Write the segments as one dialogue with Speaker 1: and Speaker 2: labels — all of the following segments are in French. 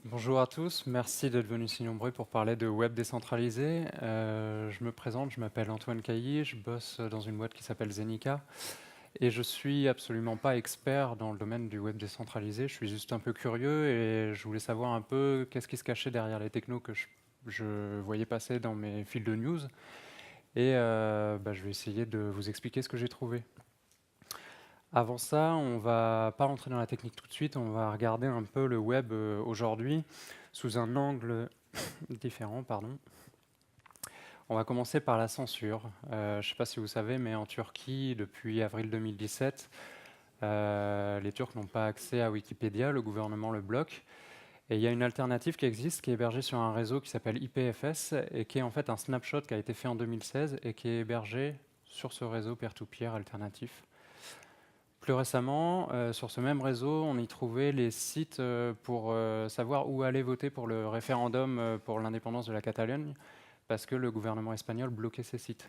Speaker 1: Bonjour à tous, merci d'être venus si nombreux pour parler de web décentralisé. Je me présente, je m'appelle Antoine Cailly, je bosse dans une boîte qui s'appelle Zenica et je suis absolument pas expert dans le domaine du web décentralisé, je suis juste un peu curieux et je voulais savoir un peu qu'est-ce qui se cachait derrière les technos que je voyais passer dans mes fils de news et je vais essayer de vous expliquer ce que j'ai trouvé. Avant ça, on va pas rentrer dans la technique tout de suite, on va regarder un peu le web aujourd'hui sous un angle différent, pardon. On va commencer par la censure. Je ne sais pas si vous savez, mais en Turquie, depuis avril 2017, les Turcs n'ont pas accès à Wikipédia, le gouvernement le bloque. Et il y a une alternative qui existe, qui est hébergée sur un réseau qui s'appelle IPFS, et qui est en fait un snapshot qui a été fait en 2016 et qui est hébergé sur ce réseau peer-to-peer alternatif. Plus récemment, sur ce même réseau, on y trouvait les sites pour savoir où aller voter pour le référendum pour l'indépendance de la Catalogne, parce que le gouvernement espagnol bloquait ces sites.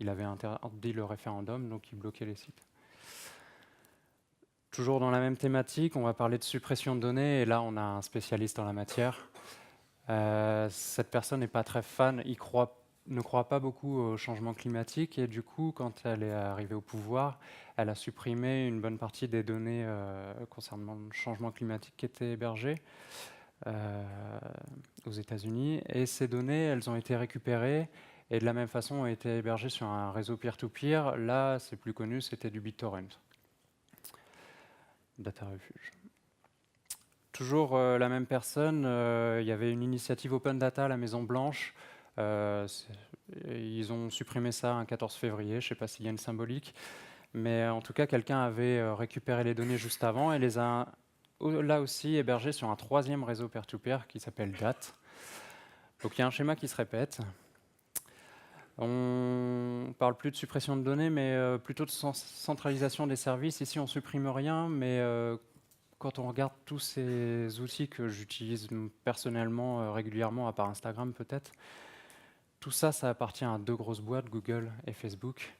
Speaker 1: Il avait interdit le référendum, donc il bloquait les sites. Toujours dans la même thématique, on va parler de suppression de données, et là on a un spécialiste en la matière. Cette personne n'est pas très fan, ne croit pas beaucoup au changement climatique, et du coup, quand elle est arrivée au pouvoir, elle a supprimé une bonne partie des données concernant le changement climatique qui étaient hébergées euh, aux États-Unis. Et ces données, elles ont été récupérées et de la même façon ont été hébergées sur un réseau peer-to-peer. Là, c'est plus connu, c'était du BitTorrent, Data Refuge. Toujours la même personne, il y avait une initiative Open Data à la Maison Blanche. Ils ont supprimé ça un 14 février, je ne sais pas s'il y a une symbolique, mais en tout cas, quelqu'un avait récupéré les données juste avant et les a là aussi hébergées sur un troisième réseau peer-to-peer qui s'appelle DAT. Donc il y a un schéma qui se répète. On ne parle plus de suppression de données, mais plutôt de centralisation des services. Ici, on ne supprime rien, mais quand on regarde tous ces outils que j'utilise personnellement régulièrement, à part Instagram peut-être, tout ça, ça appartient à deux grosses boîtes, Google et Facebook.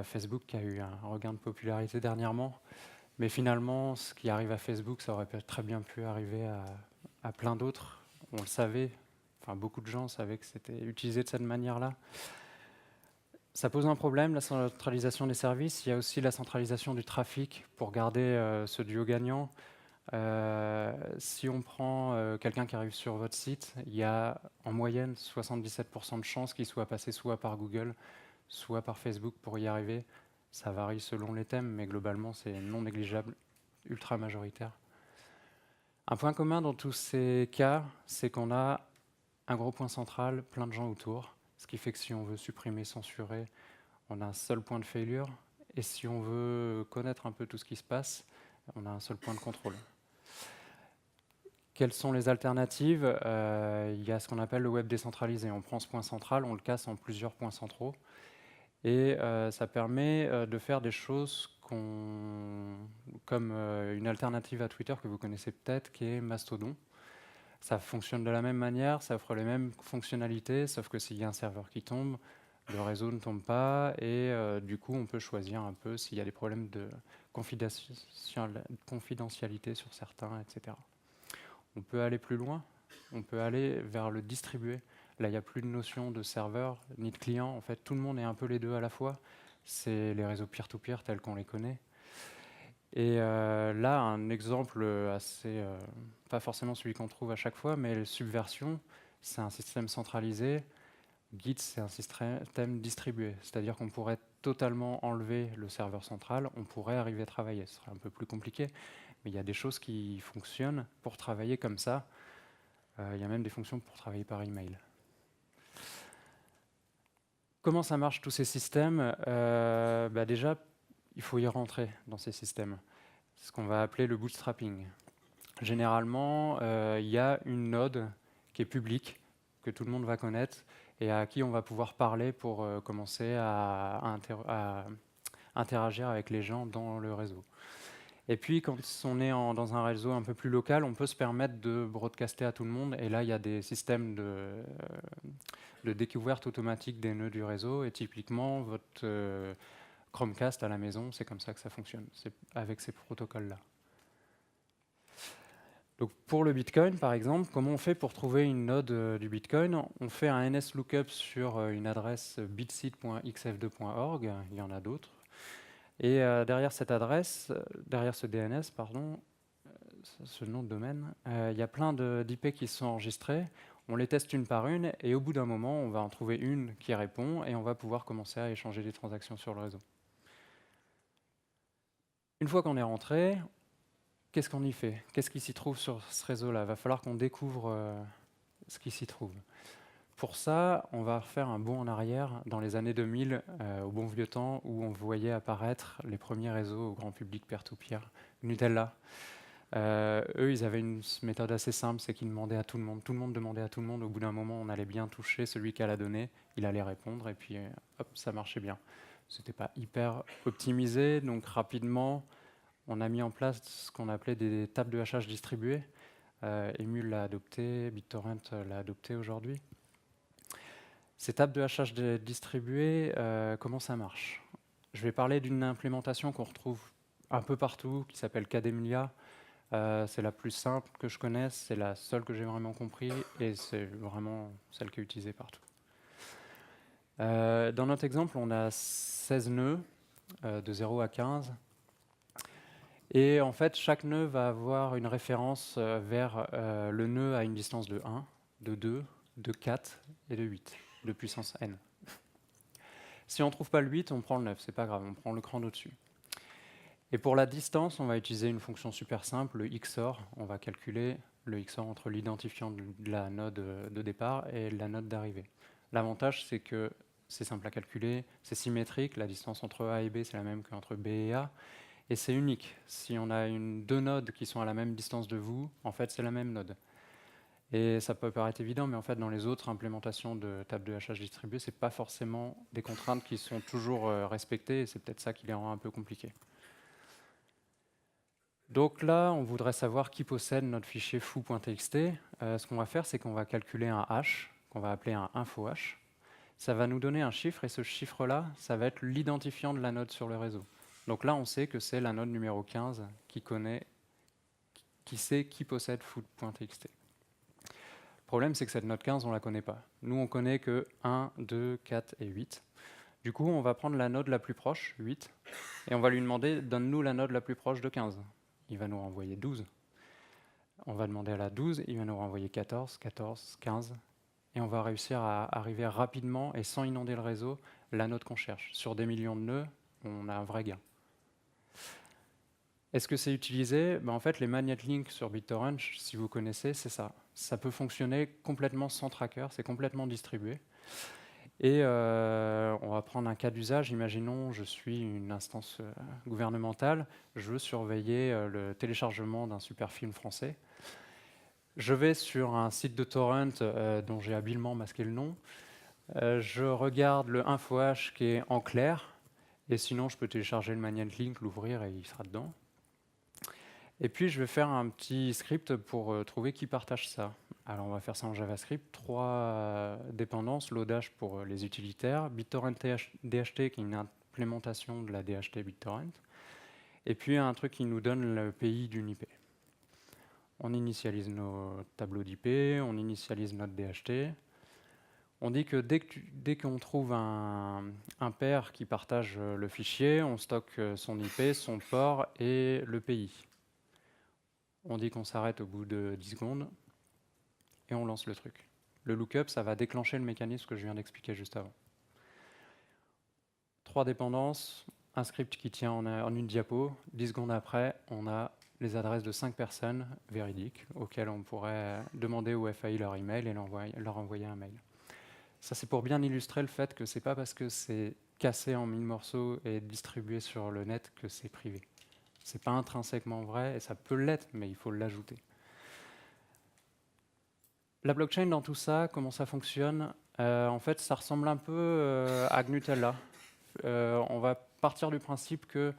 Speaker 1: Facebook qui a eu un regain de popularité dernièrement, mais finalement, ce qui arrive à Facebook, ça aurait très bien pu arriver à plein d'autres. On le savait, enfin beaucoup de gens savaient que c'était utilisé de cette manière-là. Ça pose un problème, la centralisation des services. Il y a aussi la centralisation du trafic pour garder ce duo gagnant. Si on prend quelqu'un qui arrive sur votre site, il y a en moyenne 77% de chances qu'il soit passé soit par Google, soit par Facebook pour y arriver. Ça varie selon les thèmes, mais globalement, c'est non négligeable, ultra majoritaire. Un point commun dans tous ces cas, c'est qu'on a un gros point central, plein de gens autour, ce qui fait que si on veut supprimer, censurer, on a un seul point de failure, et si on veut connaître un peu tout ce qui se passe, on a un seul point de contrôle. Quelles sont les alternatives? Il y a ce qu'on appelle le web décentralisé. On prend ce point central, on le casse en plusieurs points centraux, et ça permet de faire des choses comme une alternative à Twitter que vous connaissez peut-être, qui est Mastodon. Ça fonctionne de la même manière, ça offre les mêmes fonctionnalités, sauf que s'il y a un serveur qui tombe, le réseau ne tombe pas et du coup on peut choisir un peu s'il y a des problèmes de confidentialité sur certains, etc. On peut aller plus loin, on peut aller vers le distribué. Là, il n'y a plus de notion de serveur ni de client. En fait, tout le monde est un peu les deux à la fois. C'est les réseaux peer-to-peer tels qu'on les connaît. Et là, un exemple assez, pas forcément celui qu'on trouve à chaque fois, mais Subversion, c'est un système centralisé. Git, c'est un système distribué, c'est-à-dire qu'on pourrait totalement enlever le serveur central, on pourrait arriver à travailler. Ce serait un peu plus compliqué, mais il y a des choses qui fonctionnent pour travailler comme ça. Il y a même des fonctions pour travailler par email. Comment ça marche tous ces systèmes? Déjà, il faut y rentrer dans ces systèmes. C'est ce qu'on va appeler le bootstrapping. Généralement, il y a une node qui est publique, que tout le monde va connaître, et à qui on va pouvoir parler pour commencer à interagir avec les gens dans le réseau. Et puis, quand on est dans un réseau un peu plus local, on peut se permettre de broadcaster à tout le monde. Et là, il y a des systèmes de découverte automatique des nœuds du réseau. Et typiquement, votre Chromecast à la maison, c'est comme ça que ça fonctionne, c'est avec ces protocoles-là. Donc pour le Bitcoin, par exemple, comment on fait pour trouver une node du Bitcoin? On fait un NSLOOKUP sur une adresse bitseed.xf2.org, il y en a d'autres. Et derrière cette adresse, derrière ce DNS, pardon, ce nom de domaine, il y a plein d'IP qui sont enregistrés. On les teste une par une et au bout d'un moment, on va en trouver une qui répond et on va pouvoir commencer à échanger des transactions sur le réseau. Une fois qu'on est rentré, qu'est-ce qu'on y fait? Qu'est-ce qui s'y trouve sur ce réseau-là? Il va falloir qu'on découvre ce qui s'y trouve. Pour ça, on va faire un bond en arrière dans les années 2000, au bon vieux temps où on voyait apparaître les premiers réseaux au grand public peer-to-peer, Gnutella. Eux, ils avaient une méthode assez simple, c'est qu'ils demandaient à tout le monde. Tout le monde demandait à tout le monde. Au bout d'un moment, on allait bien toucher celui qui a la donnée, il allait répondre, et puis hop, ça marchait bien. C'était pas hyper optimisé, donc rapidement, on a mis en place ce qu'on appelait des tables de hachage distribuées. Emule l'a adopté, BitTorrent l'a adopté aujourd'hui. Ces tables de hachage distribuées, comment ça marche? Je vais parler d'une implémentation qu'on retrouve un peu partout, qui s'appelle Kademlia. C'est la plus simple que je connaisse, c'est la seule que j'ai vraiment compris, et c'est vraiment celle qui est utilisée partout. Dans notre exemple, on a 16 nœuds, de 0 à 15. Et en fait, chaque nœud va avoir une référence vers le nœud à une distance de 1, de 2, de 4 et de 8, de puissance n. Si on ne trouve pas le 8, on prend le 9, c'est pas grave, on prend le cran au-dessus. Et pour la distance, on va utiliser une fonction super simple, le XOR. On va calculer le XOR entre l'identifiant de la node de départ et la node d'arrivée. L'avantage, c'est que c'est simple à calculer, c'est symétrique, la distance entre A et B, c'est la même qu'entre B et A, et c'est unique. Si on a deux nodes qui sont à la même distance de vous, en fait, c'est la même node. Et ça peut paraître évident, mais en fait, dans les autres implémentations de table de hachage distribuée, ce n'est pas forcément des contraintes qui sont toujours respectées, et c'est peut-être ça qui les rend un peu compliquées. Donc là, on voudrait savoir qui possède notre fichier foo.txt. Ce qu'on va faire, c'est qu'on va calculer un hash, qu'on va appeler un info hash. Ça va nous donner un chiffre, et ce chiffre-là, ça va être l'identifiant de la node sur le réseau. Donc là, on sait que c'est la node numéro 15 qui sait qui possède foo.txt. Le problème, c'est que cette node 15, on ne la connaît pas. Nous, on connaît que 1, 2, 4 et 8. Du coup, on va prendre la node la plus proche, 8, et on va lui demander, donne-nous la node la plus proche de 15. Il va nous renvoyer 12. On va demander à la 12, il va nous renvoyer 14, 14, 15, et on va réussir à arriver rapidement et sans inonder le réseau, la node qu'on cherche. Sur des millions de nœuds, on a un vrai gain. Est-ce que c'est utilisé? En fait, les magnet links sur BitTorrent, si vous connaissez, c'est ça. Ça peut fonctionner complètement sans tracker, c'est complètement distribué. Et on va prendre un cas d'usage. Imaginons, je suis une instance gouvernementale, je veux surveiller le téléchargement d'un super film français. Je vais sur un site de torrent dont j'ai habilement masqué le nom. Je regarde le info-hash qui est en clair, et sinon je peux télécharger le magnet link, l'ouvrir et il sera dedans. Et puis je vais faire un petit script pour trouver qui partage ça. Alors on va faire ça en JavaScript, 3 dépendances, Lodash pour les utilitaires, BitTorrent DHT qui est une implémentation de la DHT BitTorrent, et puis un truc qui nous donne le pays d'une IP. On initialise nos tableaux d'IP, on initialise notre DHT. On dit que dès qu'on trouve un pair qui partage le fichier, on stocke son IP, son port et le pays. On dit qu'on s'arrête au bout de 10 secondes et on lance le truc. Le lookup, ça va déclencher le mécanisme que je viens d'expliquer juste avant. 3 dépendances, un script qui tient en une diapo. 10 secondes après, on a les adresses de 5 personnes véridiques auxquelles on pourrait demander au FAI leur email et leur envoyer un mail. Ça, c'est pour bien illustrer le fait que ce n'est pas parce que c'est cassé en 1000 morceaux et distribué sur le net que c'est privé. Ce n'est pas intrinsèquement vrai, et ça peut l'être, mais il faut l'ajouter. La blockchain, dans tout ça, comment ça fonctionne? En fait, ça ressemble un peu à Gnutella. On va partir du principe que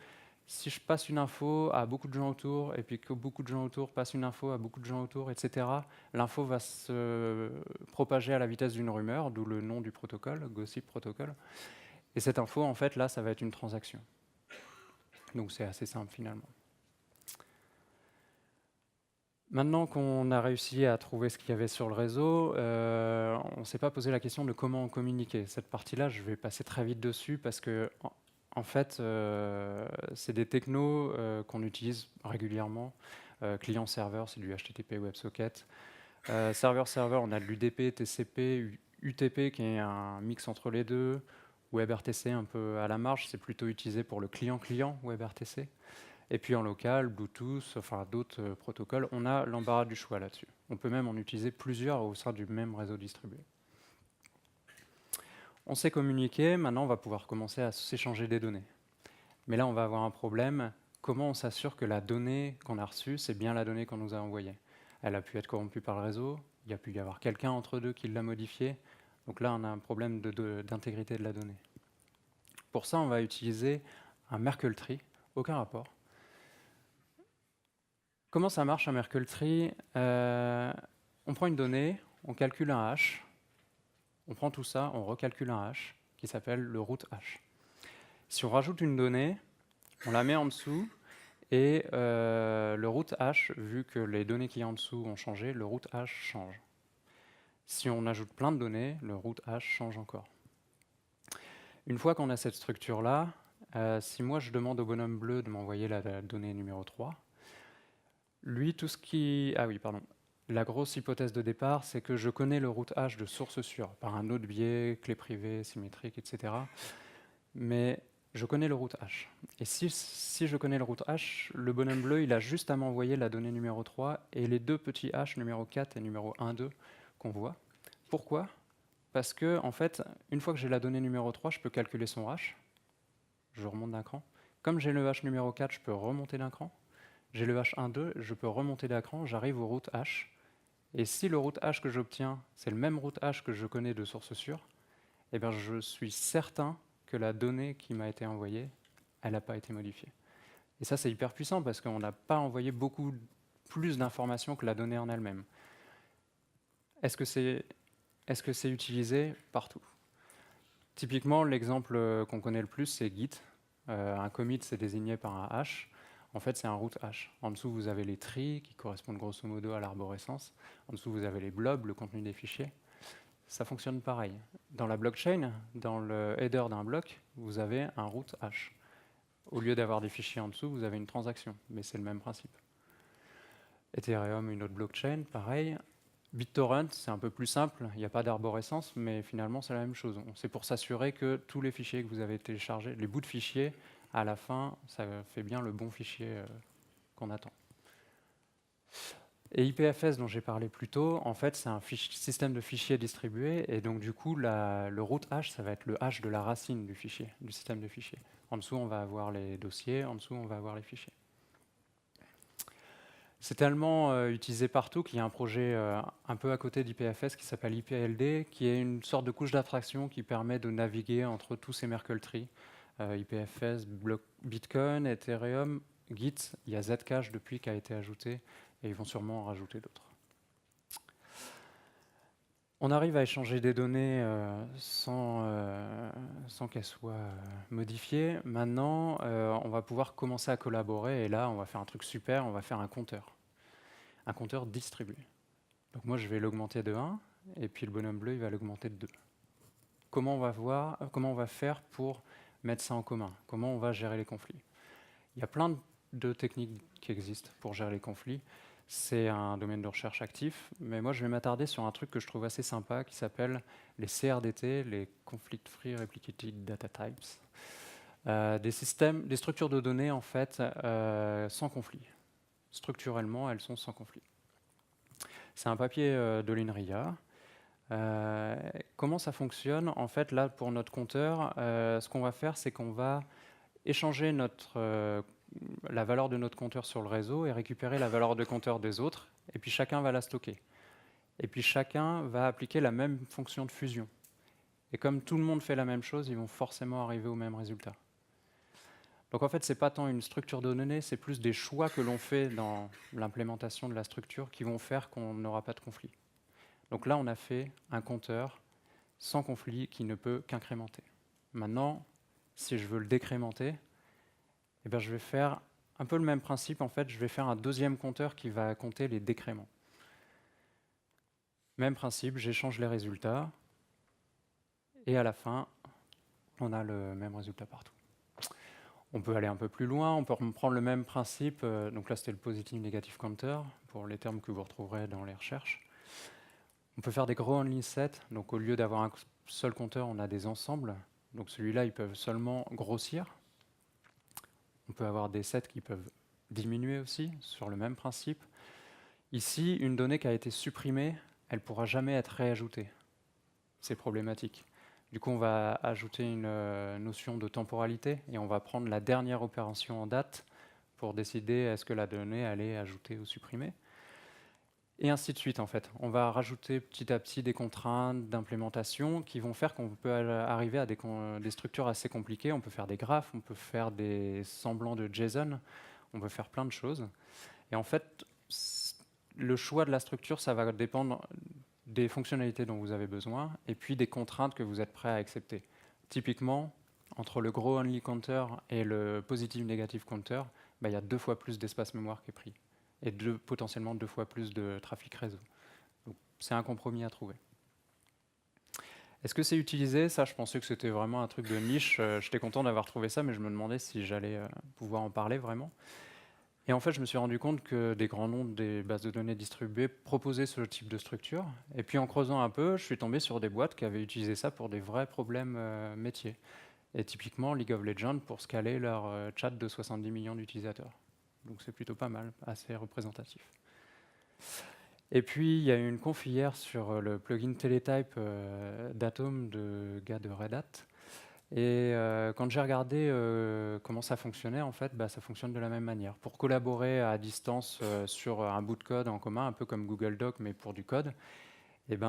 Speaker 1: si je passe une info à beaucoup de gens autour, et puis que beaucoup de gens autour passent une info à beaucoup de gens autour, etc., l'info va se propager à la vitesse d'une rumeur, d'où le nom du protocole, Gossip Protocol. Et cette info, en fait, là, ça va être une transaction. Donc c'est assez simple, finalement. Maintenant qu'on a réussi à trouver ce qu'il y avait sur le réseau, on ne s'est pas posé la question de comment on communiquait. Cette partie-là, je vais passer très vite dessus parce que, en fait, c'est des technos qu'on utilise régulièrement. Client-serveur, c'est du HTTP WebSocket. Serveur-serveur, on a de l'UDP, TCP, UTP qui est un mix entre les deux. WebRTC un peu à la marge, c'est plutôt utilisé pour le client-client WebRTC. Et puis en local, Bluetooth, enfin d'autres protocoles, on a l'embarras du choix là-dessus. On peut même en utiliser plusieurs au sein du même réseau distribué. On sait communiquer, maintenant on va pouvoir commencer à s'échanger des données. Mais là on va avoir un problème, comment on s'assure que la donnée qu'on a reçue, c'est bien la donnée qu'on nous a envoyée? Elle a pu être corrompue par le réseau, il y a pu y avoir quelqu'un entre deux qui l'a modifiée, donc là on a un problème d'intégrité de la donnée. Pour ça on va utiliser un Merkle tree, aucun rapport. Comment ça marche un Merkle tree? On prend une donnée, on calcule un hash, on prend tout ça, on recalcule un hash qui s'appelle le root hash. Si on rajoute une donnée, on la met en dessous et le root hash, vu que les données qui sont en dessous ont changé, le root hash change. Si on ajoute plein de données, le root hash change encore. Une fois qu'on a cette structure-là, si moi je demande au bonhomme bleu de m'envoyer la donnée numéro 3, lui, tout ce qui... Ah oui, pardon. La grosse hypothèse de départ, c'est que je connais le root hash de source sûre, par un autre biais, clé privée, symétrique, etc. Mais je connais le root hash. Et si je connais le root hash, le bonhomme bleu, il a juste à m'envoyer la donnée numéro 3 et les deux petits hash, numéro 4 et numéro 1, 2, qu'on voit. Pourquoi? Parce que, en fait, une fois que j'ai la donnée numéro 3, je peux calculer son hash. Je remonte d'un cran. Comme j'ai le hash numéro 4, je peux remonter d'un cran. J'ai le H12, je peux remonter d'écran, j'arrive au root H. Et si le root H que j'obtiens, c'est le même root H que je connais de source sûre, eh bien je suis certain que la donnée qui m'a été envoyée, elle n'a pas été modifiée. Et ça, c'est hyper puissant parce qu'on n'a pas envoyé beaucoup plus d'informations que la donnée en elle-même. Est-ce que c'est utilisé partout? Typiquement, l'exemple qu'on connaît le plus, c'est Git. Un commit, c'est désigné par un hash. En fait, c'est un root hash. En dessous, vous avez les trees, qui correspondent grosso modo à l'arborescence. En dessous, vous avez les blobs, le contenu des fichiers. Ça fonctionne pareil. Dans la blockchain, dans le header d'un bloc, vous avez un root hash. Au lieu d'avoir des fichiers en dessous, vous avez une transaction, mais c'est le même principe. Ethereum, une autre blockchain, pareil. BitTorrent, c'est un peu plus simple, il n'y a pas d'arborescence, mais finalement c'est la même chose. C'est pour s'assurer que tous les fichiers que vous avez téléchargés, les bouts de fichiers, à la fin, ça fait bien le bon fichier qu'on attend. Et IPFS dont j'ai parlé plus tôt, en fait c'est un système de fichiers distribué, et donc du coup le root hash, ça va être le hash de la racine du fichier, du système de fichiers. En dessous on va avoir les dossiers, en dessous on va avoir les fichiers. C'est tellement utilisé partout qu'il y a un projet un peu à côté d'IPFS qui s'appelle IPLD, qui est une sorte de couche d'abstraction qui permet de naviguer entre tous ces Merkle trees. IPFS, Bitcoin, Ethereum, Git, il y a Zcash depuis qui a été ajouté, et ils vont sûrement en rajouter d'autres. On arrive à échanger des données sans qu'elles soient modifiées. Maintenant, on va pouvoir commencer à collaborer, et là, on va faire un truc super, on va faire un compteur distribué. Donc moi, je vais l'augmenter de 1, et puis le bonhomme bleu, il va l'augmenter de 2. Comment on va faire pour mettre ça en commun? Comment on va gérer les conflits? Il y a plein de techniques qui existent pour gérer les conflits. C'est un domaine de recherche actif, mais moi, je vais m'attarder sur un truc que je trouve assez sympa qui s'appelle les CRDT, les Conflict Free Replicated Data Types. Des structures de données, en fait, sans conflit. Structurellement, elles sont sans conflit. C'est un papier de l'INRIA. Comment ça fonctionne? En fait, là, pour notre compteur, ce qu'on va faire, c'est qu'on va échanger la valeur de notre compteur sur le réseau et récupérer la valeur de compteur des autres, et puis chacun va la stocker. Et puis chacun va appliquer la même fonction de fusion. Et comme tout le monde fait la même chose, ils vont forcément arriver au même résultat. Donc en fait, ce n'est pas tant une structure de données, c'est plus des choix que l'on fait dans l'implémentation de la structure qui vont faire qu'on n'aura pas de conflit. Donc là, on a fait un compteur sans conflit qui ne peut qu'incrémenter. Maintenant, si je veux le décrémenter, eh bien, je vais faire un peu le même principe, en fait, je vais faire un deuxième compteur qui va compter les décréments. Même principe, j'échange les résultats, et à la fin, on a le même résultat partout. On peut aller un peu plus loin, on peut reprendre le même principe, donc là c'était le positive-negative counter, pour les termes que vous retrouverez dans les recherches. On peut faire des grow only sets, donc au lieu d'avoir un seul compteur, on a des ensembles, donc celui-là, ils peuvent seulement grossir. On peut avoir des sets qui peuvent diminuer aussi, sur le même principe. Ici, une donnée qui a été supprimée, elle ne pourra jamais être réajoutée. C'est problématique. Du coup, on va ajouter une notion de temporalité et on va prendre la dernière opération en date pour décider est-ce que la donnée elle est ajoutée ou supprimée. Et ainsi de suite, en fait. On va rajouter petit à petit des contraintes d'implémentation qui vont faire qu'on peut arriver à des structures assez compliquées. On peut faire des graphes, on peut faire des semblants de JSON, on peut faire plein de choses. Et en fait, le choix de la structure, ça va dépendre des fonctionnalités dont vous avez besoin et puis des contraintes que vous êtes prêt à accepter. Typiquement, entre le grow only counter et le positive negative counter, il y a 2 fois plus d'espace mémoire qui est pris et potentiellement 2 fois plus de trafic réseau. Donc, c'est un compromis à trouver. Est-ce que c'est utilisé? Ça, je pensais que c'était vraiment un truc de niche. J'étais content d'avoir trouvé ça, mais je me demandais si j'allais pouvoir en parler vraiment. Et en fait, je me suis rendu compte que des grands noms des bases de données distribuées proposaient ce type de structure. Et puis en creusant un peu, je suis tombé sur des boîtes qui avaient utilisé ça pour des vrais problèmes métiers. Et typiquement League of Legends pour scaler leur chat de 70 millions d'utilisateurs. Donc c'est plutôt pas mal, assez représentatif. Et puis il y a une conf hier sur le plugin Teletype d'Atom de gars de Red Hat. Et quand j'ai regardé comment ça fonctionnait, en fait, ça fonctionne de la même manière. Pour collaborer à distance sur un bout de code en commun, un peu comme Google Doc, mais pour du code,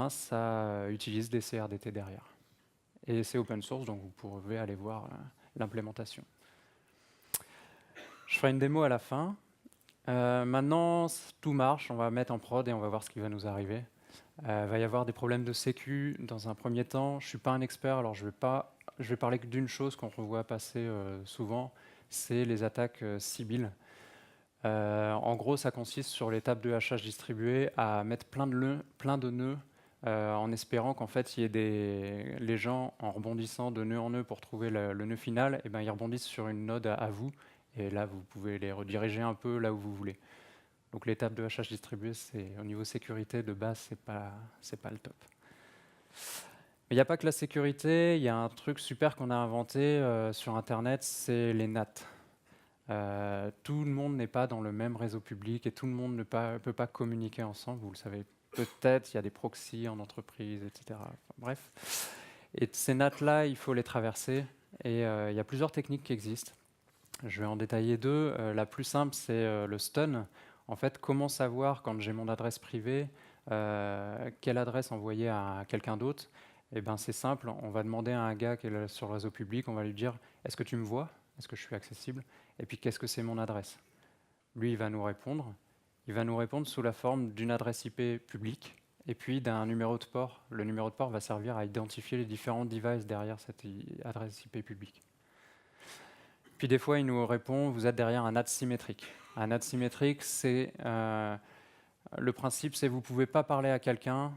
Speaker 1: ça utilise des CRDT derrière. Et c'est open source, donc vous pouvez aller voir l'implémentation. Je ferai une démo à la fin. Maintenant, tout marche, on va mettre en prod et on va voir ce qui va nous arriver. Il va y avoir des problèmes de sécu dans un premier temps. Je ne suis pas un expert, alors je vais parler que d'une chose qu'on revoit passer souvent, c'est les attaques Sybil. En gros, ça consiste sur les tables de hachage distribuées à mettre plein de nœuds en espérant qu'en fait, les gens, en rebondissant de nœud en nœud pour trouver le nœud final, ils rebondissent sur une node à vous. Et là, vous pouvez les rediriger un peu là où vous voulez. Donc les tables de hachage distribuées, au niveau sécurité de base, c'est pas le top. Mais il n'y a pas que la sécurité, il y a un truc super qu'on a inventé sur Internet, c'est les NAT. Tout le monde n'est pas dans le même réseau public et tout le monde ne peut pas communiquer ensemble, vous le savez peut-être, il y a des proxys en entreprise, etc. Enfin, bref. Et ces NAT-là, il faut les traverser et il y a plusieurs techniques qui existent. Je vais en détailler 2. La plus simple, c'est le stun. En fait, comment savoir quand j'ai mon adresse privée, quelle adresse envoyer à quelqu'un d'autre? C'est simple, on va demander à un gars qui est sur le réseau public, on va lui dire « Est-ce que tu me vois? Est-ce que je suis accessible? Et puis, qu'est-ce que c'est mon adresse ?» Lui, il va nous répondre. Il va nous répondre sous la forme d'une adresse IP publique et puis d'un numéro de port. Le numéro de port va servir à identifier les différents devices derrière cette adresse IP publique. Puis des fois, il nous répond, vous êtes derrière un NAT symétrique. Un NAT symétrique, c'est le principe, c'est vous ne pouvez pas parler à quelqu'un,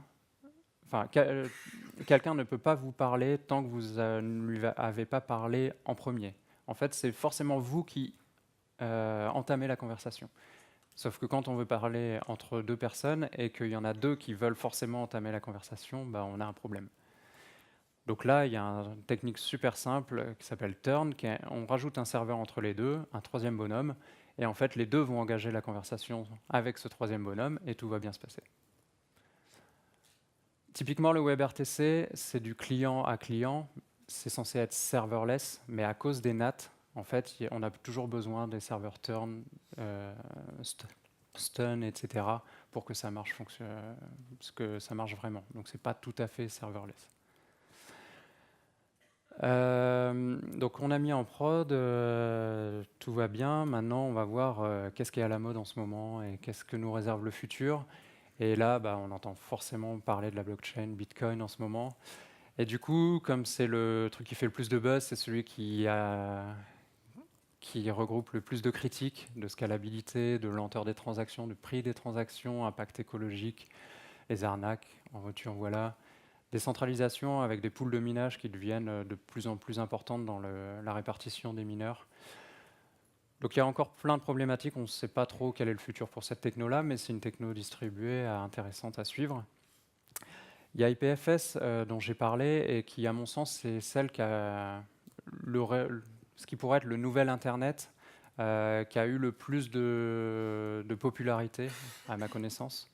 Speaker 1: quelqu'un ne peut pas vous parler tant que vous ne lui avez pas parlé en premier. En fait, c'est forcément vous qui entamez la conversation. Sauf que quand on veut parler entre 2 personnes et qu'il y en a 2 qui veulent forcément entamer la conversation, on a un problème. Donc là, il y a une technique super simple qui s'appelle turn, on rajoute un serveur entre les 2, un 3e bonhomme, et en fait, les 2 vont engager la conversation avec ce 3e bonhomme, et tout va bien se passer. Typiquement, le WebRTC, c'est du client à client, c'est censé être serverless, mais à cause des NAT, en fait, on a toujours besoin des serveurs turn, stun, etc., pour que ça marche, vraiment. Donc, c'est pas tout à fait serverless. Donc on a mis en prod, tout va bien. Maintenant, on va voir qu'est-ce qui est à la mode en ce moment et qu'est-ce que nous réserve le futur. Et là, on entend forcément parler de la blockchain, Bitcoin en ce moment. Et du coup, comme c'est le truc qui fait le plus de buzz, c'est celui qui qui regroupe le plus de critiques de scalabilité, de lenteur des transactions, de prix des transactions, impact écologique, les arnaques, en voiture, voilà. Décentralisation avec des pools de minage qui deviennent de plus en plus importantes dans la répartition des mineurs. Donc il y a encore plein de problématiques, on ne sait pas trop quel est le futur pour cette techno-là, mais c'est une techno distribuée intéressante à suivre. Il y a IPFS dont j'ai parlé et qui, à mon sens, c'est celle qui a ce qui pourrait être le nouvel Internet qui a eu le plus de popularité, à ma connaissance.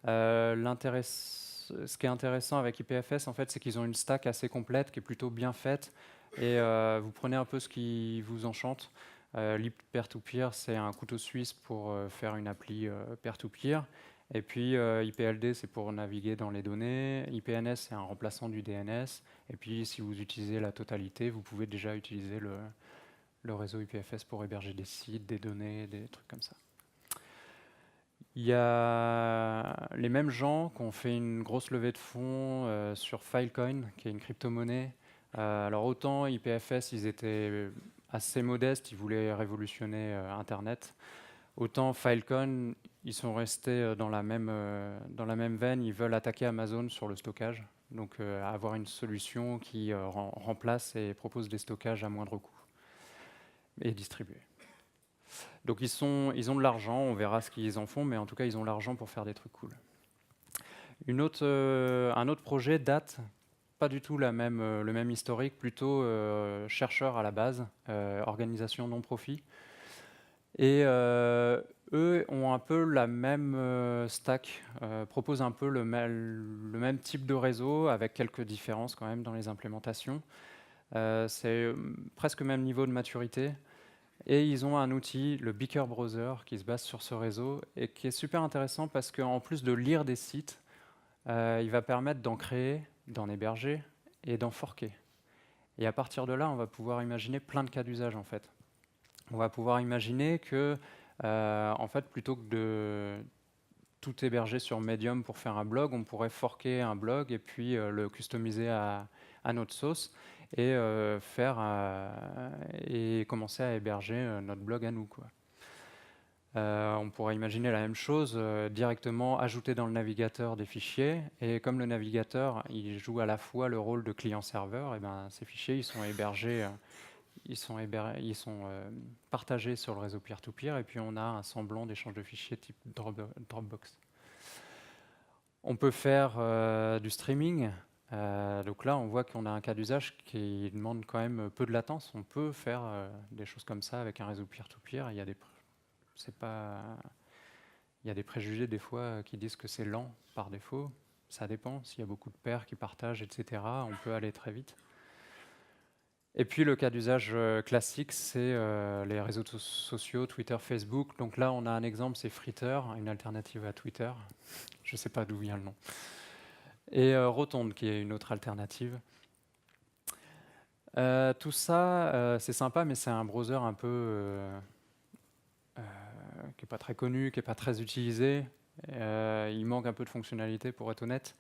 Speaker 1: Ce qui est intéressant avec IPFS, en fait, c'est qu'ils ont une stack assez complète, qui est plutôt bien faite, et vous prenez un peu ce qui vous enchante. L'IP peer-to-peer, c'est un couteau suisse pour faire une appli peer-to-peer. Et puis IPLD, c'est pour naviguer dans les données. IPNS, c'est un remplaçant du DNS. Et puis si vous utilisez la totalité, vous pouvez déjà utiliser le réseau IPFS pour héberger des sites, des données, des trucs comme ça. Il y a les mêmes gens qui ont fait une grosse levée de fonds sur Filecoin, qui est une crypto-monnaie. Alors autant IPFS, ils étaient assez modestes, ils voulaient révolutionner Internet. Autant Filecoin, ils sont restés dans la même veine, ils veulent attaquer Amazon sur le stockage. Donc avoir une solution qui remplace et propose des stockages à moindre coût et distribués. Donc ils ont de l'argent, on verra ce qu'ils en font, mais en tout cas ils ont l'argent pour faire des trucs cool. Un autre projet date, pas du tout le même historique, plutôt chercheur à la base, organisation non profit. Et eux ont un peu la même stack, proposent un peu le même type de réseau, avec quelques différences quand même dans les implémentations. C'est presque le même niveau de maturité. Et ils ont un outil, le Beaker Browser, qui se base sur ce réseau et qui est super intéressant parce qu'en plus de lire des sites, il va permettre d'en créer, d'en héberger et d'en forker. Et à partir de là, on va pouvoir imaginer plein de cas d'usage en fait. On va pouvoir imaginer que, en fait, plutôt que de tout héberger sur Medium pour faire un blog, on pourrait forker un blog et puis le customiser à notre sauce et et commencer à héberger notre blog à nous, quoi. On pourrait imaginer la même chose, directement ajouter dans le navigateur des fichiers, et comme le navigateur il joue à la fois le rôle de client-serveur, et ben, ces fichiers ils sont hébergés, partagés sur le réseau peer-to-peer, et puis on a un semblant d'échange de fichiers type Dropbox. On peut faire du streaming. Donc là, on voit qu'on a un cas d'usage qui demande quand même peu de latence. On peut faire des choses comme ça avec un réseau peer-to-peer. Il y a des préjugés des fois qui disent que c'est lent par défaut. Ça dépend. S'il y a beaucoup de pairs qui partagent, etc., on peut aller très vite. Et puis le cas d'usage classique, c'est les réseaux sociaux, Twitter, Facebook. Donc là, on a un exemple, c'est Fritter, une alternative à Twitter. Je ne sais pas d'où vient le nom. Et Rotonde, qui est une autre alternative. Tout ça, c'est sympa, mais c'est un browser un peu qui n'est pas très connu, qui n'est pas très utilisé. Il manque un peu de fonctionnalité, pour être honnête.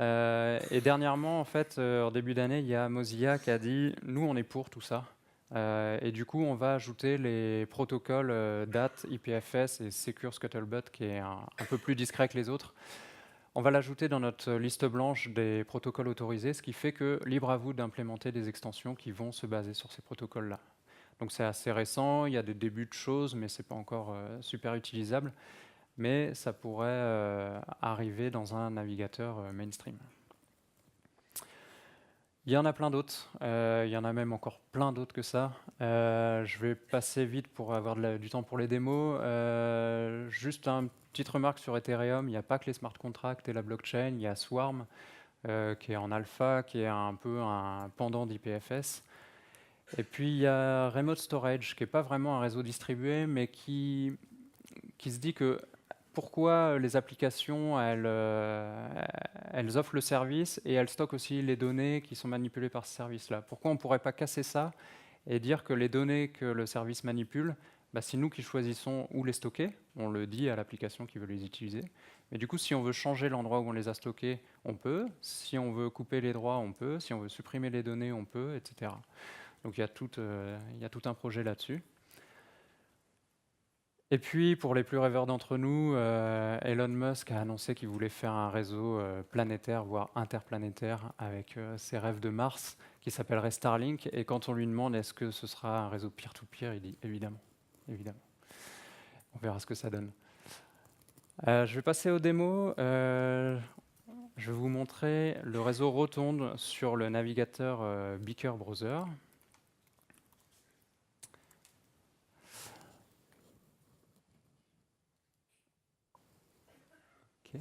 Speaker 1: Et dernièrement, en fait, en début d'année, il y a Mozilla qui a dit « Nous, on est pour tout ça ». Et du coup, on va ajouter les protocoles DAT, IPFS et Secure Scuttlebutt, qui est un peu plus discret que les autres. On va l'ajouter dans notre liste blanche des protocoles autorisés, ce qui fait que libre à vous d'implémenter des extensions qui vont se baser sur ces protocoles-là. Donc c'est assez récent, il y a des débuts de choses, mais ce n'est pas encore super utilisable. Mais ça pourrait arriver dans un navigateur mainstream. Il y en a plein d'autres, il y en a même encore plein d'autres que ça. Je vais passer vite pour avoir du temps pour les démos. Juste une petite remarque sur Ethereum, il n'y a pas que les smart contracts et la blockchain, il y a Swarm qui est en alpha, qui est un peu un pendant d'IPFS. Et puis il y a Remote Storage, qui n'est pas vraiment un réseau distribué, mais qui se dit que pourquoi les applications, elles offrent le service et elles stockent aussi les données qui sont manipulées par ce service-là. Pourquoi on ne pourrait pas casser ça et dire que les données que le service manipule, c'est nous qui choisissons où les stocker. On le dit à l'application qui veut les utiliser. Mais du coup, si on veut changer l'endroit où on les a stockés, on peut. Si on veut couper les droits, on peut. Si on veut supprimer les données, on peut, etc. Donc il y a tout un projet là-dessus. Et puis, pour les plus rêveurs d'entre nous, Elon Musk a annoncé qu'il voulait faire un réseau planétaire, voire interplanétaire, avec ses rêves de Mars, qui s'appellerait Starlink. Et quand on lui demande est-ce que ce sera un réseau peer-to-peer, il dit évidemment, évidemment. On verra ce que ça donne. Je vais passer aux démos. Je vais vous montrer le réseau Rotonde sur le navigateur Beaker Browser. Okay.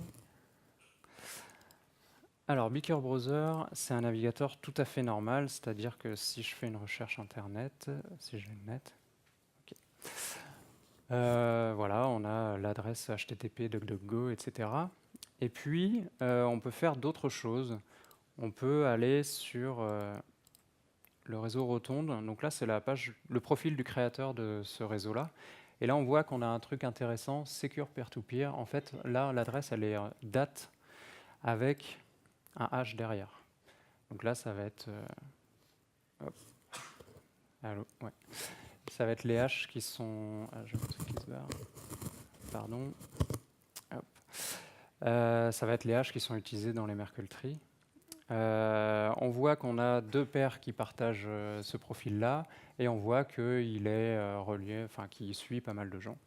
Speaker 1: Alors, Beaker Browser, c'est un navigateur tout à fait normal, c'est-à-dire que si je fais une recherche Internet, si j'ai le net, okay. Voilà, on a l'adresse HTTP, DuckDuckGo, etc. Et puis, on peut faire d'autres choses. On peut aller sur le réseau Rotonde. Donc là, c'est la page, le profil du créateur de ce réseau-là. Et là, on voit qu'on a un truc intéressant, Secure Peer-to-Peer. En fait, là, l'adresse, elle est date avec un H derrière. Donc là, ça va être... hop. Allô, ouais. Ça va être les H qui sont... Ah, je qui se barre. Pardon. Hop. Ça va être les H qui sont utilisés dans les Merkle Tree. On voit qu'on a deux paires qui partagent ce profil-là, et on voit qu'il est relié, enfin qu'il suit pas mal de gens.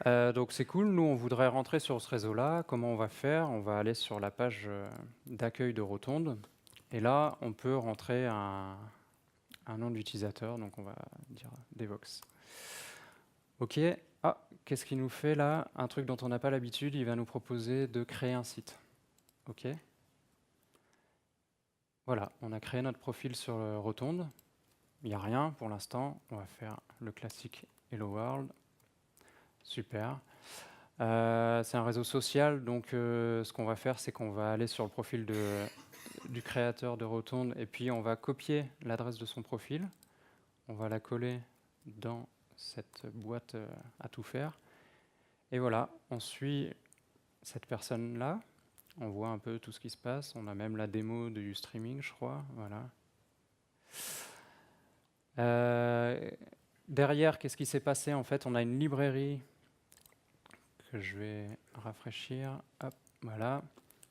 Speaker 1: Donc c'est cool, nous on voudrait rentrer sur ce réseau-là. Comment on va faire? On va aller sur la page d'accueil de Rotonde, et là on peut rentrer un nom d'utilisateur, donc on va dire Devox. Ok, ah, qu'est-ce qu'il nous fait là? Un truc dont on n'a pas l'habitude, il va nous proposer de créer un site. Ok. Voilà, on a créé notre profil sur Rotonde. Il n'y a rien pour l'instant. On va faire le classique Hello World. Super. C'est un réseau social, donc ce qu'on va faire, c'est qu'on va aller sur le profil du créateur de Rotonde et puis on va copier l'adresse de son profil. On va la coller dans cette boîte à tout faire. Et voilà, on suit cette personne-là. On voit un peu tout ce qui se passe. On a même la démo du streaming, je crois. Voilà. Derrière, qu'est-ce qui s'est passé? En fait, on a une librairie que je vais rafraîchir. Hop, voilà.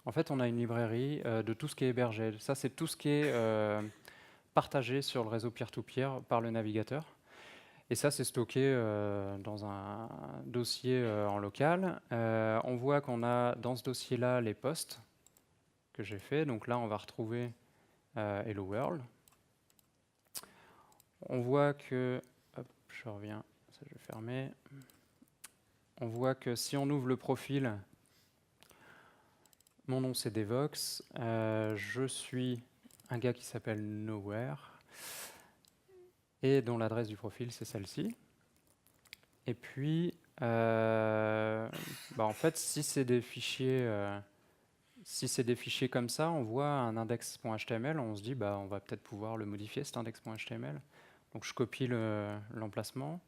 Speaker 1: En fait, on a une librairie de tout ce qui est hébergé. Ça, c'est tout ce qui est partagé sur le réseau peer-to-peer par le navigateur. Et ça, c'est stocké dans un dossier en local. On voit qu'on a dans ce dossier-là les posts que j'ai fait. Donc là, on va retrouver Hello World. On voit que... Hop, je reviens. Ça, je vais fermer. On voit que si on ouvre le profil, mon nom c'est Devox. Je suis un gars qui s'appelle Nowhere. Et dont l'adresse du profil, c'est celle-ci. Et puis, en fait, si c'est des fichiers comme ça, on voit un index.html, on se dit, on va peut-être pouvoir le modifier, cet index.html. Donc, je copie l'emplacement.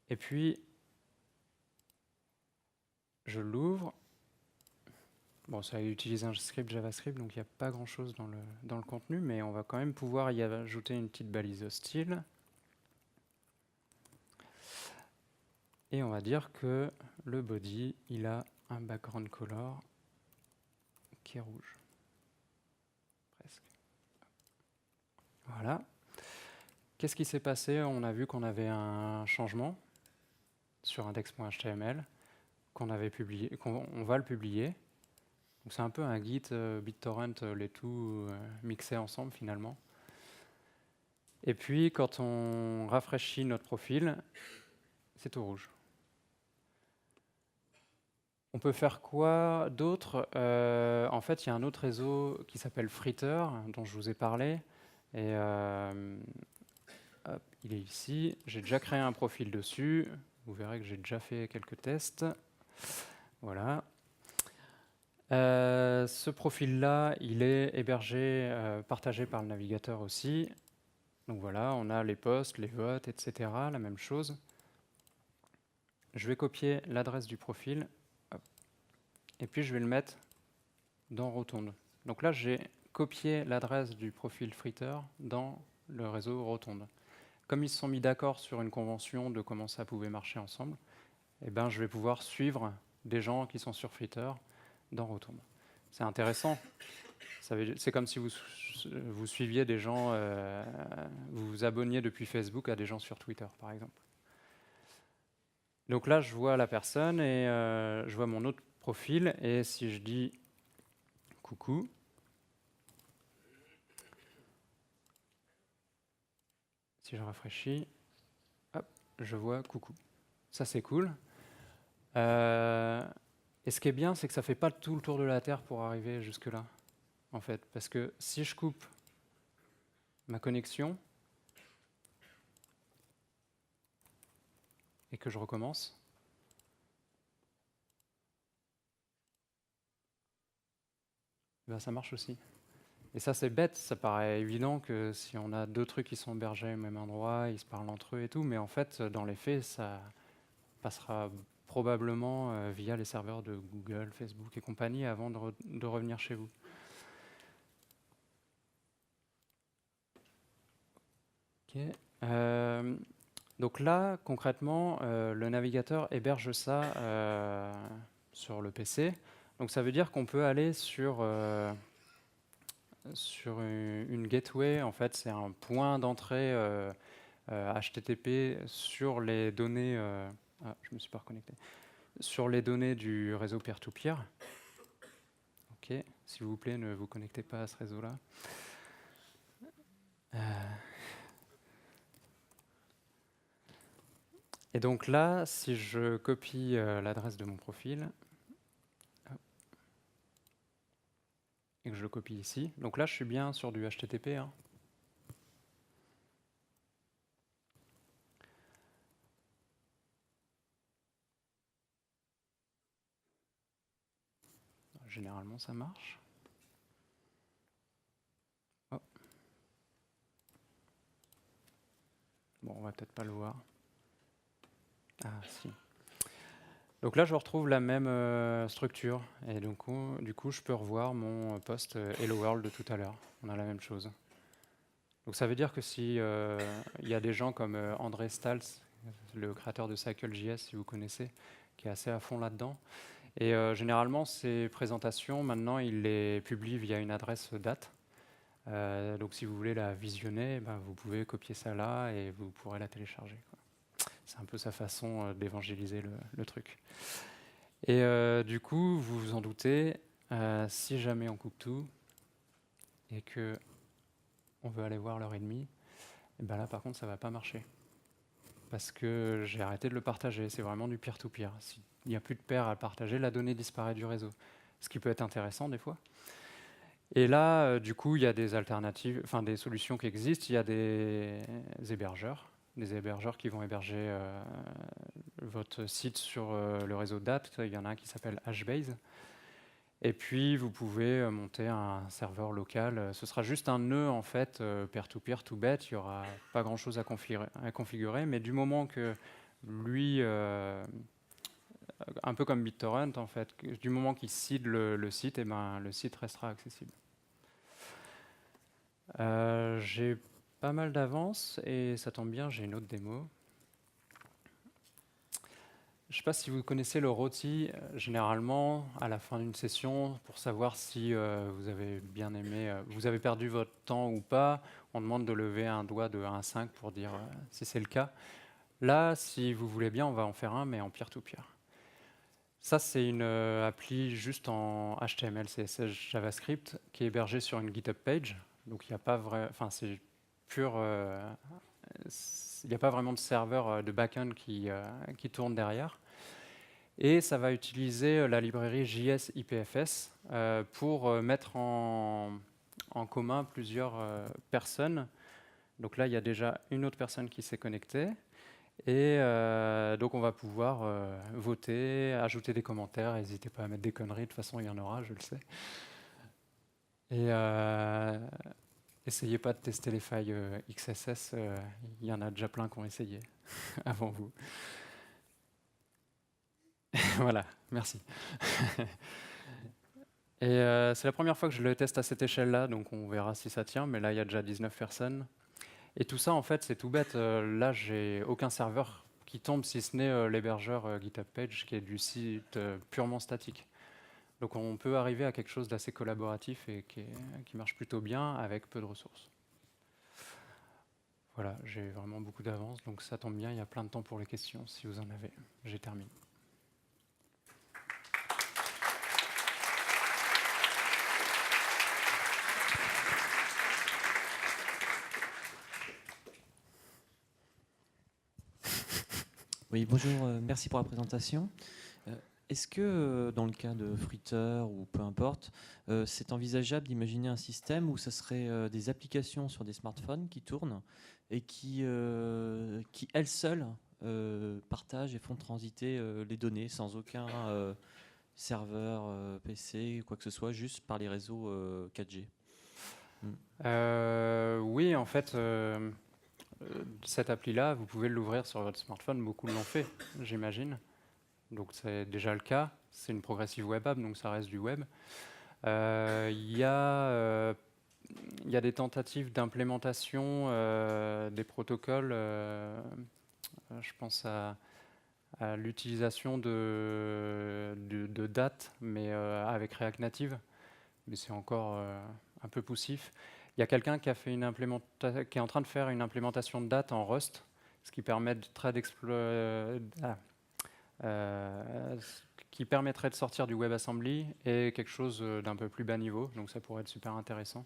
Speaker 1: Et puis, je l'ouvre. Bon, ça utilise un script JavaScript, donc il n'y a pas grand-chose dans le contenu, mais on va quand même pouvoir y ajouter une petite balise style. Et on va dire que le body, il a un background color qui est rouge. Presque. Voilà. Qu'est-ce qui s'est passé? On a vu qu'on avait un changement sur index.html, qu'on avait publié, qu'on va le publier. Donc c'est un peu un Git, BitTorrent, les tout mixés ensemble finalement. Et puis quand on rafraîchit notre profil, c'est tout rouge. On peut faire quoi d'autre? En fait, il y a un autre réseau qui s'appelle Fritter, dont je vous ai parlé. Et hop, il est ici. J'ai déjà créé un profil dessus. Vous verrez que j'ai déjà fait quelques tests. Voilà. Ce profil-là, il est hébergé, partagé par le navigateur aussi. Donc voilà, on a les posts, les votes, etc. La même chose. Je vais copier l'adresse du profil. Hop. Et puis je vais le mettre dans Rotonde. Donc là, j'ai copié l'adresse du profil Fritter dans le réseau Rotonde. Comme ils se sont mis d'accord sur une convention de comment ça pouvait marcher ensemble, eh ben, je vais pouvoir suivre des gens qui sont sur Fritter dans Rotonde. C'est intéressant. C'est comme si vous suiviez des gens, vous vous abonniez depuis Facebook à des gens sur Twitter, par exemple. Donc là, je vois la personne et je vois mon autre profil. Et si je dis coucou, si je rafraîchis, hop, je vois coucou. Ça, c'est cool. Et ce qui est bien, c'est que ça ne fait pas tout le tour de la Terre pour arriver jusque-là, en fait. Parce que si je coupe ma connexion et que je recommence, ben ça marche aussi. Et ça, c'est bête, ça paraît évident que si on a deux trucs qui sont hébergés au même endroit, ils se parlent entre eux et tout, mais en fait, dans les faits, ça passera probablement via les serveurs de Google, Facebook et compagnie avant de revenir chez vous. Ok. Donc là, concrètement, le navigateur héberge ça sur le PC. Donc ça veut dire qu'on peut aller sur une gateway. En fait, c'est un point d'entrée HTTP sur les données. Je me suis pas reconnecté. Sur les données du réseau peer-to-peer. Ok, s'il vous plaît, ne vous connectez pas à ce réseau-là. Et donc là, si je copie l'adresse de mon profil et que je le copie ici, donc là, je suis bien sur du HTTP. Hein. Généralement, ça marche. Oh. Bon, on va peut-être pas le voir. Ah, si. Donc là, je retrouve la même structure. Et donc, du coup, je peux revoir mon post Hello World de tout à l'heure. On a la même chose. Donc ça veut dire que si il y a des gens comme André Stals, le créateur de CycleJS, si vous connaissez, qui est assez à fond là-dedans. Et généralement, ces présentations, maintenant, il les publie via une adresse date. Donc si vous voulez la visionner, ben, vous pouvez copier ça là et vous pourrez la télécharger. C'est un peu sa façon d'évangéliser le truc. Et du coup, vous vous en doutez, si jamais on coupe tout et que on veut aller voir l'heure et demie, et ben là par contre ça va pas marcher. Parce que j'ai arrêté de le partager, c'est vraiment du peer-to-peer. S'il n'y a plus de pair à partager, la donnée disparaît du réseau. Ce qui peut être intéressant des fois. Et là, du coup, il y a des alternatives, enfin des solutions qui existent. Il y a des hébergeurs qui vont héberger votre site sur le réseau date. Il y en a un qui s'appelle HBase. Et puis, vous pouvez monter un serveur local. Ce sera juste un nœud, en fait, peer-to-peer, tout bête. Il n'y aura pas grand-chose à configurer. Mais du moment que lui, un peu comme BitTorrent, en fait, du moment qu'il seed le site, et ben, le site restera accessible. J'ai pas mal d'avance et ça tombe bien, j'ai une autre démo. Je ne sais pas si vous connaissez le rôti, généralement, à la fin d'une session, pour savoir si vous avez bien aimé, vous avez perdu votre temps ou pas, on demande de lever un doigt de 1 à 5 pour dire si c'est le cas. Là, si vous voulez bien, on va en faire un, mais en peer-to-peer. Ça, c'est une appli juste en HTML, CSS, JavaScript, qui est hébergée sur une GitHub page. Donc, il n'y a pas vrai, enfin, c'est pur. Il n'y a pas vraiment de serveur de backend qui tourne derrière. Et ça va utiliser la librairie JS IPFS pour mettre en commun plusieurs personnes. Donc là, il y a déjà une autre personne qui s'est connectée. Et donc on va pouvoir voter, ajouter des commentaires. N'hésitez pas à mettre des conneries, de toute façon il y en aura, je le sais. Et essayez pas de tester les failles XSS, il y en a déjà plein qui ont essayé avant vous. Voilà, merci. Et c'est la première fois que je le teste à cette échelle-là, donc on verra si ça tient, mais là il y a déjà 19 personnes. Et tout ça, en fait, c'est tout bête. Là, j'ai aucun serveur qui tombe, si ce n'est l'hébergeur GitHub Page, qui est du site purement statique. Donc on peut arriver à quelque chose d'assez collaboratif et qui marche plutôt bien avec peu de ressources. Voilà, j'ai vraiment beaucoup d'avance, donc ça tombe bien, il y a plein de temps pour les questions, si vous en avez. J'ai terminé.
Speaker 2: Oui, bonjour, merci pour la présentation. Est-ce que dans le cas de Fritter ou peu importe, c'est envisageable d'imaginer un système où ce serait des applications sur des smartphones qui tournent et qui elles seules partagent et font transiter les données sans aucun serveur PC ou quoi que ce soit, juste par les réseaux 4G?
Speaker 1: Oui, en fait, cette appli-là, vous pouvez l'ouvrir sur votre smartphone, beaucoup l'ont fait, j'imagine. Donc c'est déjà le cas, c'est une progressive web app, donc ça reste du web. Il y a des tentatives d'implémentation des protocoles, je pense à l'utilisation de date, mais avec React Native, mais c'est encore un peu poussif. Il y a quelqu'un qui est en train de faire une implémentation de date en Rust, ce qui permet qui permettrait de sortir du WebAssembly et quelque chose d'un peu plus bas niveau, donc ça pourrait être super intéressant.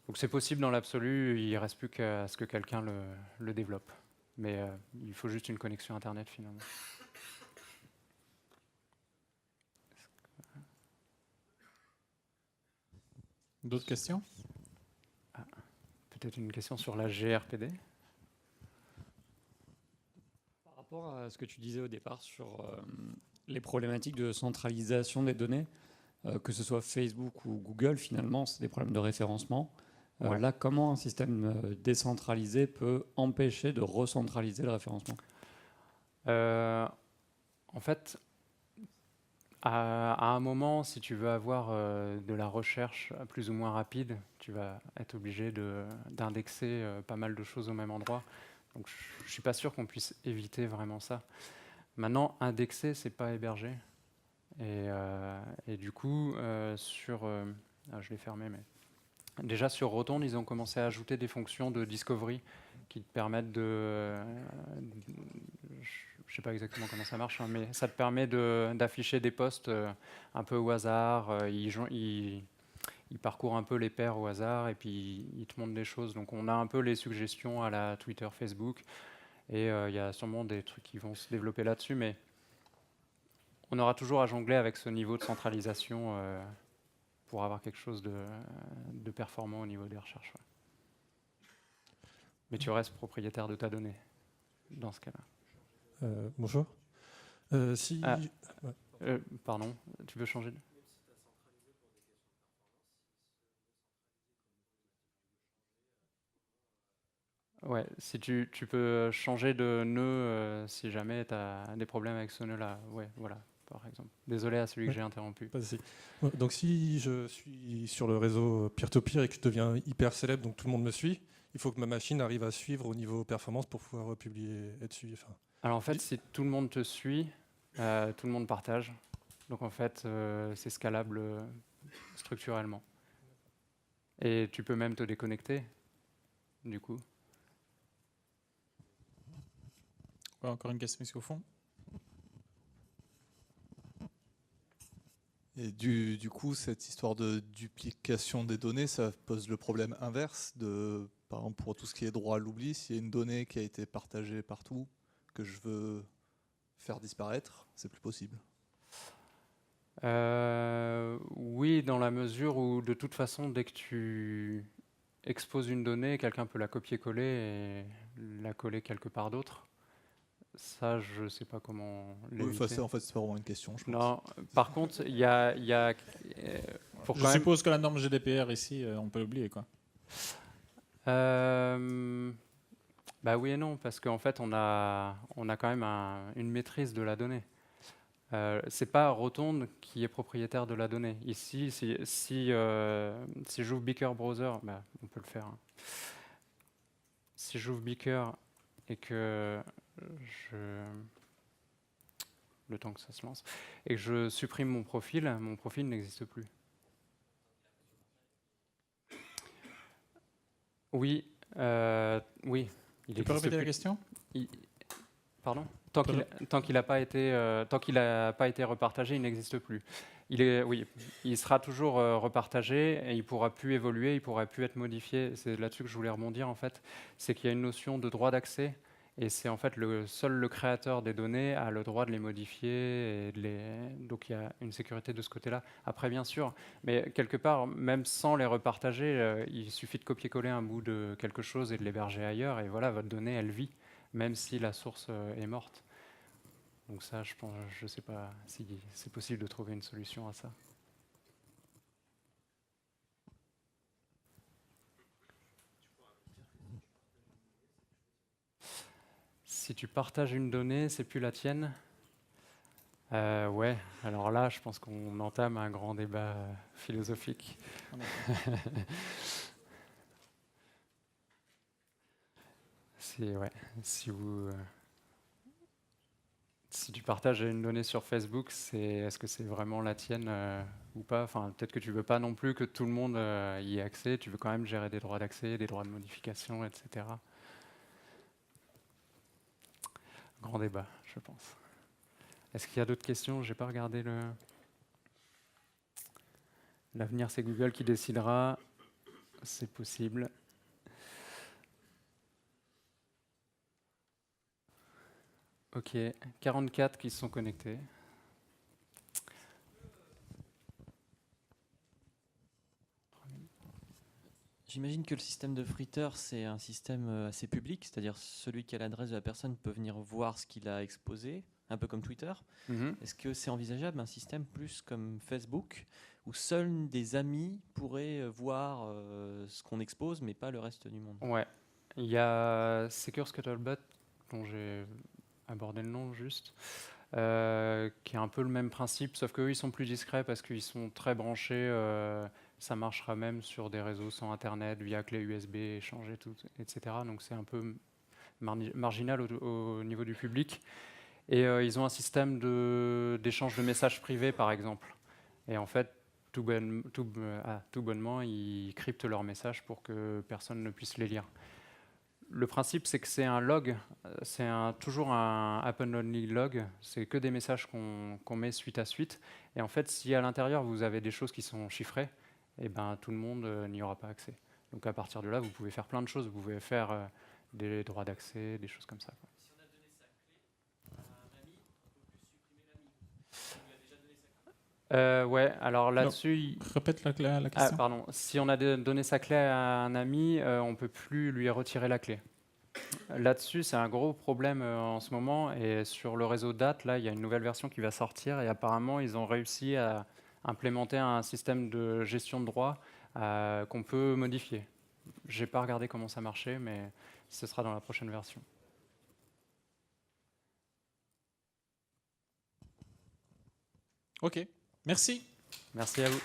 Speaker 1: Donc c'est possible dans l'absolu, il ne reste plus qu'à ce que quelqu'un le développe. Mais il faut juste une connexion Internet finalement.
Speaker 3: D'autres questions?
Speaker 1: Peut-être une question sur la GRPD.
Speaker 3: Par rapport à ce que tu disais au départ sur les problématiques de centralisation des données, que ce soit Facebook ou Google, finalement, c'est des problèmes de référencement.
Speaker 1: Ouais.
Speaker 3: Là, comment un système décentralisé peut empêcher de recentraliser le référencement?
Speaker 1: En fait, à un moment, si tu veux avoir de la recherche plus ou moins rapide, tu vas être obligé d'indexer pas mal de choses au même endroit. Donc je ne suis pas sûr qu'on puisse éviter vraiment ça. Maintenant, indexer, c'est pas héberger. Et du coup, je l'ai fermé, mais déjà sur Rotonde, ils ont commencé à ajouter des fonctions de discovery qui te permettent je sais pas exactement comment ça marche, hein, mais ça te permet d'afficher des posts un peu au hasard. Ils parcourent un peu les paires au hasard et puis ils te montrent des choses. Donc on a un peu les suggestions à la Twitter, Facebook, et il y a sûrement des trucs qui vont se développer là-dessus, mais on aura toujours à jongler avec ce niveau de centralisation pour avoir quelque chose de performant au niveau des recherches. Ouais. Mais tu restes propriétaire de ta donnée dans ce cas-là.
Speaker 4: Bonjour. Si...
Speaker 1: Ah,
Speaker 4: ouais.
Speaker 1: Pardon, tu veux changer Ouais, si tu peux changer de nœud si jamais tu as des problèmes avec ce nœud-là. Ouais, voilà, par exemple. Désolé à celui que
Speaker 4: Ouais.
Speaker 1: j'ai interrompu.
Speaker 4: Pas de souci. Ouais, donc si je suis sur le réseau peer-to-peer et que je deviens hyper célèbre, donc tout le monde me suit, il faut que ma machine arrive à suivre au niveau performance pour pouvoir publier, être suivi. Enfin,
Speaker 1: Alors en fait, si tout le monde te suit, tout le monde partage. Donc en fait, c'est scalable structurellement. Et tu peux même te déconnecter, du coup.
Speaker 3: Ouais, encore une question ici au fond.
Speaker 5: Et du coup, cette histoire de duplication des données, ça pose le problème inverse de, par exemple, pour tout ce qui est droit à l'oubli, s'il y a une donnée qui a été partagée partout, que je veux faire disparaître, c'est plus possible.
Speaker 1: Oui, dans la mesure où de toute façon, dès que tu exposes une donnée, quelqu'un peut la copier-coller et la coller quelque part d'autre. Ça, je ne sais pas comment l'éviter.
Speaker 5: En fait, c'est pas vraiment une question, je pense.
Speaker 1: Non, par contre, il y a pour
Speaker 3: Je
Speaker 1: quand même-
Speaker 3: suppose que la norme GDPR ici, on peut l'oublier, quoi.
Speaker 1: Bah oui et non, parce qu'en fait, on a quand même une maîtrise de la donnée. C'est pas Rotonde qui est propriétaire de la donnée. Ici, si j'ouvre Beaker Browser, bah, on peut le faire. Hein. Si j'ouvre Beaker et que le temps que ça se lance, et que je supprime mon profil n'existe plus. Oui, oui.
Speaker 6: Tu peux répéter la question ?
Speaker 1: Pardon ? Tant qu'il n'a pas été repartagé, il n'existe plus. Il sera toujours repartagé et il pourra plus évoluer, il pourra plus être modifié. C'est là-dessus que je voulais rebondir en fait. C'est qu'il y a une notion de droit d'accès et c'est en fait seul le créateur des données a le droit de les modifier et donc il y a une sécurité de ce côté-là. Après bien sûr, mais quelque part même sans les repartager, il suffit de copier-coller un bout de quelque chose et de l'héberger ailleurs et voilà votre donnée elle vit même si la source est morte. Donc ça, je ne sais pas si c'est possible de trouver une solution à ça. Si tu partages une donnée, c'est plus la tienne. Ouais, alors là, je pense qu'on entame un grand débat philosophique. Si tu partages une donnée sur Facebook, est-ce que c'est vraiment la tienne ou pas? Enfin, peut-être que tu veux pas non plus que tout le monde y ait accès. Tu veux quand même gérer des droits d'accès, des droits de modification, etc. Grand débat, je pense. Est-ce qu'il y a d'autres questions? J'ai pas regardé L'avenir, c'est Google qui décidera. C'est possible. Ok, 44 qui se sont connectés.
Speaker 2: J'imagine que le système de Fritter, c'est un système assez public, c'est-à-dire celui qui a l'adresse de la personne peut venir voir ce qu'il a exposé, un peu comme Twitter. Est-ce que c'est envisageable un système plus comme Facebook, où seuls des amis pourraient voir ce qu'on expose, mais pas le reste du monde?
Speaker 1: Ouais, il y a Secure Scuttlebutt, dont j'ai abordé le nom juste, qui est un peu le même principe, sauf qu'eux, ils sont plus discrets parce qu'ils sont très branchés. Ça marchera même sur des réseaux sans Internet, via clé USB, échanger tout, etc. Donc c'est un peu marginal au niveau du public. Et ils ont un système d'échange de messages privés, par exemple. Et en fait, tout bonnement, ils cryptent leurs messages pour que personne ne puisse les lire. Le principe, c'est que c'est un log, c'est toujours un append-only log, c'est que des messages qu'on met suite à suite. Et en fait, si à l'intérieur, vous avez des choses qui sont chiffrées, eh ben, tout le monde n'y aura pas accès. Donc à partir de là, vous pouvez faire plein de choses. Vous pouvez faire des droits d'accès, des choses comme ça. Quoi.
Speaker 2: Si on a donné sa clé à un ami, on peut plus supprimer l'ami. On lui a déjà donné sa clé.
Speaker 1: Ouais, alors là-dessus...
Speaker 6: Répète la question.
Speaker 1: Ah, pardon. Si on a donné sa clé à un ami, on ne peut plus lui retirer la clé. Là-dessus, c'est un gros problème en ce moment. Et sur le réseau DAT, là, il y a une nouvelle version qui va sortir. Et apparemment, ils ont réussi à implémenter un système de gestion de droits qu'on peut modifier. Je n'ai pas regardé comment ça marchait, mais ce sera dans la prochaine version.
Speaker 6: Ok, merci.
Speaker 1: Merci à vous.